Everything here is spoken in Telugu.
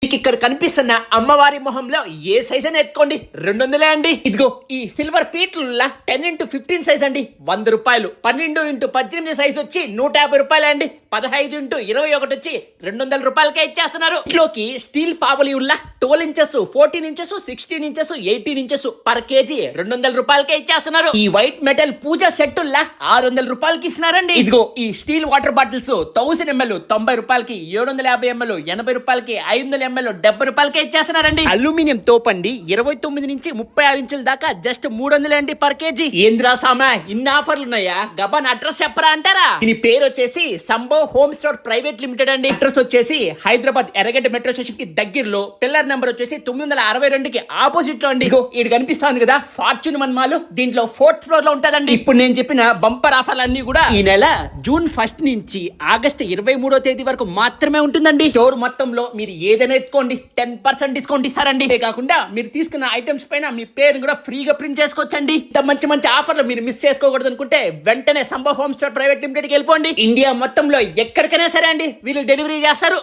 మీకు ఇక్కడ కనిపిస్తున్న అమ్మవారి మొహంలో ఏ సైజ్ అని ఎత్తుకోండి 200 అండి. ఇదిగో ఈ సిల్వర్ పీట్ల 10x15 సైజ్ అండి 100 రూపాయలు. 12x18 సైజ్ వచ్చి 150 రూపాయలు అండి. 15x21 వచ్చి 200 రూపాయలకే ఇచ్చేస్తున్నారు. ఇంట్లోకి స్టీల్ పావలి ఉల్ల 12 inches 14 inches 16 inches 18 inches per KG 200 రూపాయలకే ఇచ్చేస్తున్నారు. ఈ వైట్ మెటల్ పూజ సెట్ 600 రూపాయలకి ఇస్తున్నారండి. ఇదిగో ఈ స్టీల్ వాటర్ బాటిల్స్ 1000 ml 90 రూపాయలకి, 750 ml 80 రూపాయలకి, 500 ml 70 రూపాయలకే ఇచ్చేస్తున్నారండి. అల్యూమినియం తోపండి 29 నుంచి 36 ఇంచుల దాకా జస్ట్ 300 అండి పర్ కేజీ. ఏంద్రా సామా ఇన్ని ఆఫర్లు ఉన్నాయా? గబాన్ అడ్రస్ చెప్పరా అంటారా? దీని పేరు వచ్చేసి Shambho home store private limited అండి. అడ్రస్ వచ్చేసి హైదరాబాద్ ఎర్రగడ్డ మెట్రో స్టేషన్ కి దగ్గరలో, పిల్లర్ నెంబర్ వచ్చేసి 962 కి ఆపోజిట్ లో అండి. ఇగో ఇది కనిపిస్తుంది కదా ఫార్చ్యూన్ మన్మాలు, దీంట్లో 4th ఫ్లోర్ లో ఉంటదండి. ఇప్పుడు నేను చెప్పిన బంపర్ ఆఫర్లు అన్ని కూడా ఈ నెల జూన్ 1 నుంచి ఆగస్ట్ 23వ తేదీ వరకు మాత్రమే ఉంటుందండి. స్టోర్ మొత్తంలో మీరు ఏదైనా ఎత్తుకోండి 10% డిస్కౌంట్ ఇస్తారండి. ఇదే కాకుండా మీరు తీసుకున్న ఐటమ్స్ పైన మీ పేరు కూడా ఫ్రీగా ప్రింట్ చేసుకోవచ్చండి. ఇంత మంచి మంచి ఆఫర్లు మీరు మిస్ చేసుకోకూడదు అనుకుంటే వెంటనే సంభవ్ హోమ్ స్టోర్ ప్రైవేట్ లిమిటెడ్ కి వెళ్ళిపోండి. ఇండియా మొత్తంలో ఎక్కడికైనా సరే అండి వీళ్ళు డెలివరీ చేస్తారు.